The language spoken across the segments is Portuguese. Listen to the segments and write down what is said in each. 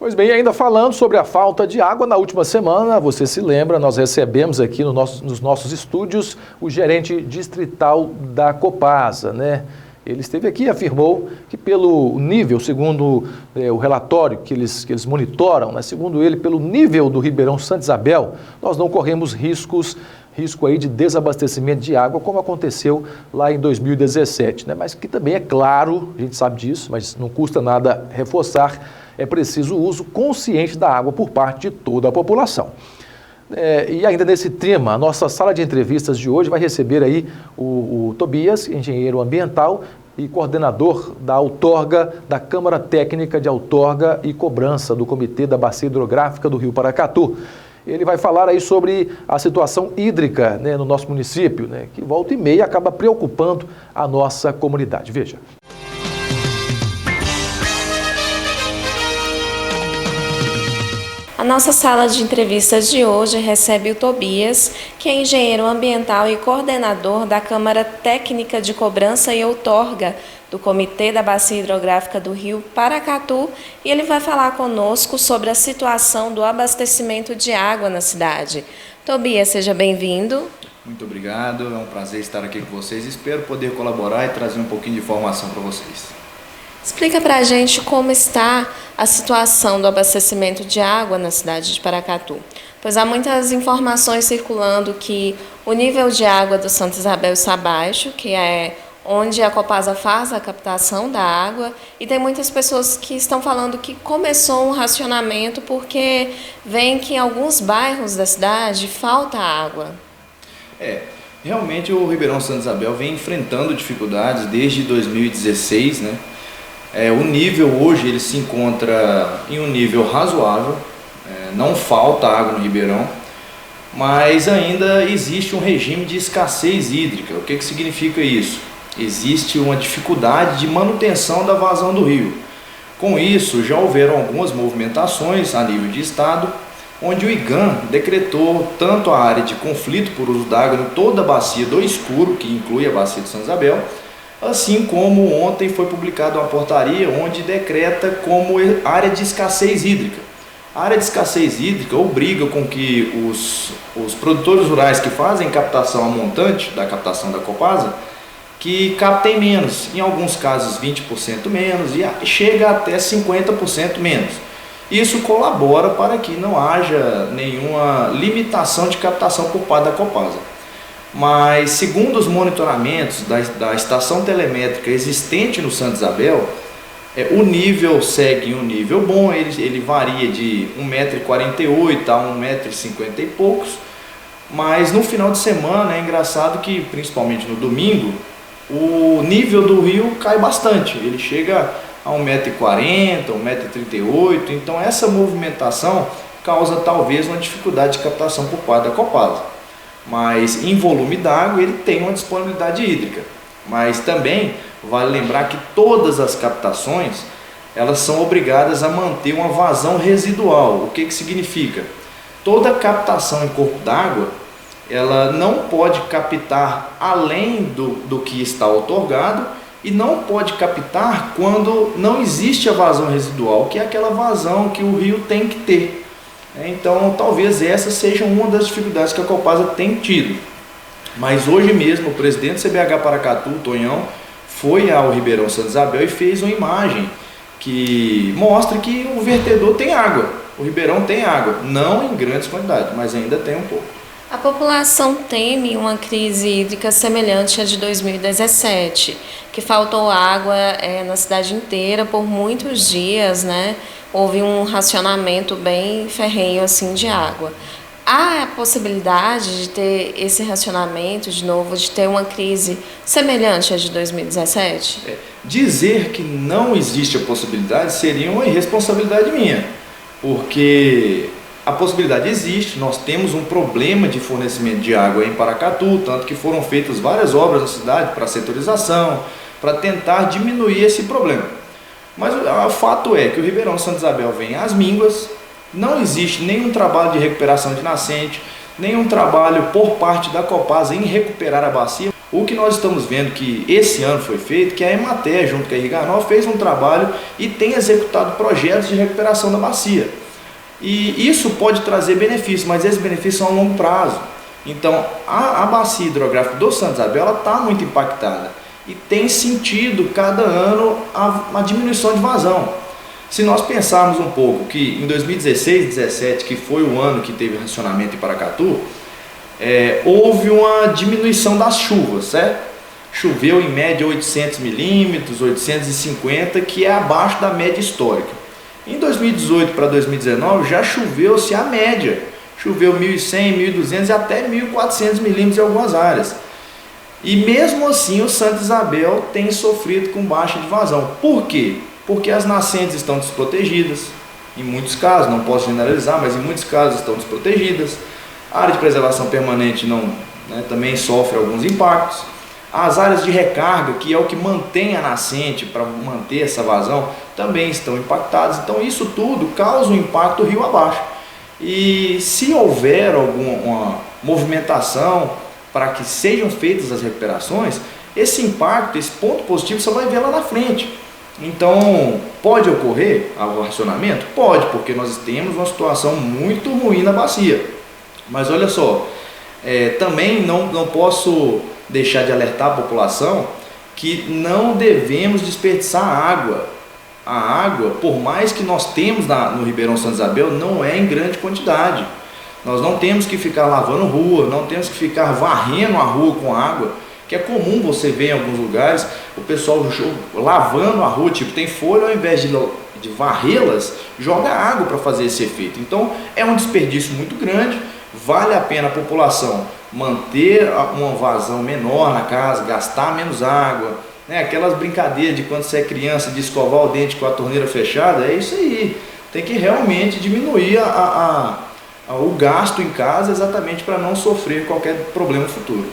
Pois bem, ainda falando sobre a falta de água, na última semana, você se lembra, nós recebemos aqui nos nossos estúdios o gerente distrital da Copasa, né? Ele esteve aqui e afirmou que pelo nível, segundo o relatório que eles monitoram, né? Segundo ele, pelo nível do Ribeirão Santa Isabel, nós não corremos risco aí de desabastecimento de água, como aconteceu lá em 2017, né? Mas que também é claro, a gente sabe disso, mas não custa nada reforçar, é preciso o uso consciente da água por parte de toda a população. E ainda nesse tema, a nossa sala de entrevistas de hoje vai receber aí o Tobias, engenheiro ambiental e coordenador da outorga, da Câmara Técnica de Outorga e Cobrança do Comitê da Bacia Hidrográfica do Rio Paracatu. Ele vai falar aí sobre a situação hídrica, né, no nosso município, né, que volta e meia acaba preocupando a nossa comunidade. Veja. A nossa sala de entrevistas de hoje recebe o Tobias, que é engenheiro ambiental e coordenador da Câmara Técnica de Cobrança e Outorga do Comitê da Bacia Hidrográfica do Rio Paracatu, e ele vai falar conosco sobre a situação do abastecimento de água na cidade. Tobias, seja bem-vindo. Muito obrigado, é um prazer estar aqui com vocês. Espero poder colaborar e trazer um pouquinho de informação para vocês. Explica para a gente como está a situação do abastecimento de água na cidade de Paracatu. Pois há muitas informações circulando que o nível de água do Santa Isabel está baixo, que é onde a Copasa faz a captação da água, e tem muitas pessoas que estão falando que começou um racionamento porque vem que em alguns bairros da cidade falta água. Realmente o Ribeirão Santa Isabel vem enfrentando dificuldades desde 2016, né? O nível hoje ele se encontra em um nível razoável, não falta água no Ribeirão, mas ainda existe um regime de escassez hídrica. O que significa isso? Existe uma dificuldade de manutenção da vazão do rio. Com isso, já houveram algumas movimentações a nível de estado, onde o IGAM decretou tanto a área de conflito por uso d'água em toda a bacia do Escuro, que inclui a bacia de Santa Isabel, assim como ontem foi publicada uma portaria onde decreta como área de escassez hídrica. A área de escassez hídrica obriga com que os produtores rurais que fazem captação a montante da captação da Copasa, que captem menos, em alguns casos 20% menos e chega até 50% menos. Isso colabora para que não haja nenhuma limitação de captação por parte da Copasa. Mas, segundo os monitoramentos da estação telemétrica existente no Santa Isabel, o nível segue um nível bom, ele varia de 1,48 m a 1,50 m e poucos, mas no final de semana é engraçado que, principalmente no domingo, o nível do rio cai bastante, ele chega a 1,40 m, 1,38 m, então essa movimentação causa talvez uma dificuldade de captação por parte da Copasa. Mas em volume d'água ele tem uma disponibilidade hídrica. Mas também vale lembrar que todas as captações elas são obrigadas a manter uma vazão residual. O que significa? Toda captação em corpo d'água ela não pode captar além do que está outorgado e não pode captar quando não existe a vazão residual, que é aquela vazão que o rio tem que ter. Então, talvez essa seja uma das dificuldades que a Copasa tem tido. Mas hoje mesmo, o presidente do CBH Paracatu, Tonhão, foi ao Ribeirão Santa Isabel e fez uma imagem que mostra que o vertedor tem água. O Ribeirão tem água, não em grandes quantidades, mas ainda tem um pouco. A população teme uma crise hídrica semelhante à de 2017, que faltou água na cidade inteira por muitos dias, né? Houve um racionamento bem ferrenho assim de água. Há a possibilidade de ter esse racionamento de novo, de ter uma crise semelhante à de 2017? Dizer que não existe a possibilidade seria uma irresponsabilidade minha, porque a possibilidade existe. Nós temos um problema de fornecimento de água em Paracatu, tanto que foram feitas várias obras na cidade para setorização, para tentar diminuir esse problema. Mas o fato é que o Ribeirão Santa Isabel vem às mínguas, não existe nenhum trabalho de recuperação de nascente, nenhum trabalho por parte da Copasa em recuperar a bacia. O que nós estamos vendo que esse ano foi feito, que a Emater, junto com a Irriganol, fez um trabalho e tem executado projetos de recuperação da bacia. E isso pode trazer benefícios, mas esses benefícios são a longo prazo. Então, a bacia hidrográfica do Santa Isabel está muito impactada e tem sentido cada ano a diminuição de vazão. Se nós pensarmos um pouco que em 2016, 2017, que foi o ano que teve racionamento em Paracatu, houve uma diminuição das chuvas, certo? Choveu em média 800 milímetros, 850, que é abaixo da média histórica. Em 2018 para 2019 já choveu-se a média, choveu 1.100, 1.200 e até 1.400 milímetros em algumas áreas. E mesmo assim o Santa Isabel tem sofrido com baixa de vazão. Por quê? Porque as nascentes estão desprotegidas, em muitos casos, não posso generalizar, mas em muitos casos estão desprotegidas. A área de preservação permanente também sofre alguns impactos. As áreas de recarga, que é o que mantém a nascente para manter essa vazão, também estão impactadas. Então isso tudo causa um impacto rio abaixo. E se houver alguma movimentação para que sejam feitas as recuperações, esse impacto, esse ponto positivo, você vai ver lá na frente. Então, pode ocorrer o racionamento? Pode, porque nós temos uma situação muito ruim na bacia. Mas olha só, também não posso deixar de alertar a população que não devemos desperdiçar água. A água, por mais que nós temos no Ribeirão Santa Isabel, não é em grande quantidade. Nós não temos que ficar lavando rua, não temos que ficar varrendo a rua com água, que é comum você ver em alguns lugares o pessoal lavando a rua, tipo, tem folha, ao invés de varrê-las, joga água para fazer esse efeito. Então é um desperdício muito grande. Vale a pena a população manter uma vazão menor na casa, gastar menos água, né? Aquelas brincadeiras de quando você é criança de escovar o dente com a torneira fechada, é isso aí. Tem que realmente diminuir o gasto em casa, exatamente para não sofrer qualquer problema futuro.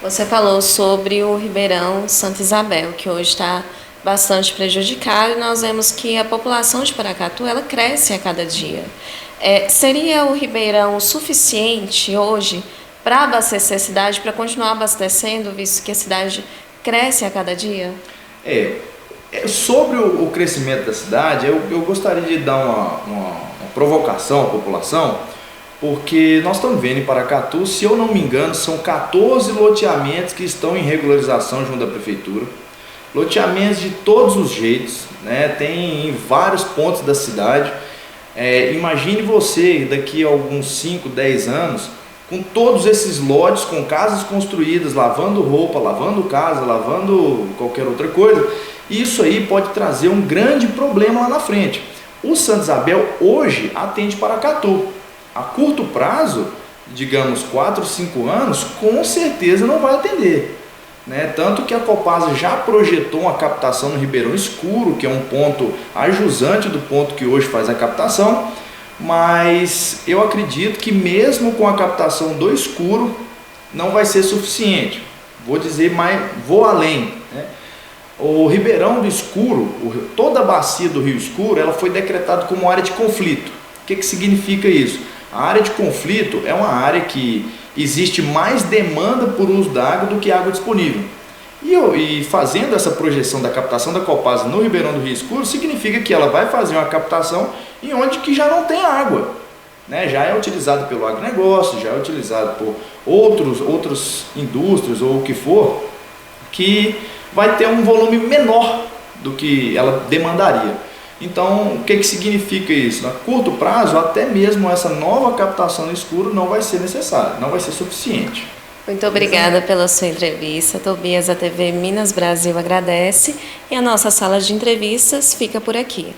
Você falou sobre o Ribeirão Santa Isabel, que hoje está bastante prejudicado, e nós vemos que a população de Paracatu ela cresce a cada dia. Seria o Ribeirão suficiente hoje para abastecer a cidade, para continuar abastecendo, visto que a cidade cresce a cada dia? Sobre o crescimento da cidade, eu gostaria de dar uma provocação à população, porque nós estamos vendo em Paracatu, se eu não me engano, são 14 loteamentos que estão em regularização junto à prefeitura. Loteamentos de todos os jeitos, né? Tem em vários pontos da cidade. Imagine você daqui a alguns 5, 10 anos, com todos esses lotes, com casas construídas, lavando roupa, lavando casa, lavando qualquer outra coisa. Isso aí pode trazer um grande problema lá na frente. O Santa Isabel hoje atende Paracatu. A curto prazo, digamos 4, 5 anos, com certeza não vai atender, né? Tanto que a Copasa já projetou uma captação no Ribeirão Escuro, que é um ponto ajusante do ponto que hoje faz a captação, mas eu acredito que mesmo com a captação do escuro não vai ser suficiente. Vou dizer mais, vou além, né? O Ribeirão do Escuro, toda a bacia do Rio Escuro, ela foi decretada como área de conflito. O que significa isso? A área de conflito é uma área que existe mais demanda por uso da água do que água disponível. E fazendo essa projeção da captação da Copasa no Ribeirão do Rio Escuro, significa que ela vai fazer uma captação em onde que já não tem água, né? Já é utilizado pelo agronegócio, já é utilizado por outras indústrias ou o que for, que vai ter um volume menor do que ela demandaria. Então, o que significa isso? A curto prazo, até mesmo essa nova captação no escuro não vai ser necessária, não vai ser suficiente. Muito obrigada pela sua entrevista, Tobias. A TV Minas Brasil agradece e a nossa sala de entrevistas fica por aqui.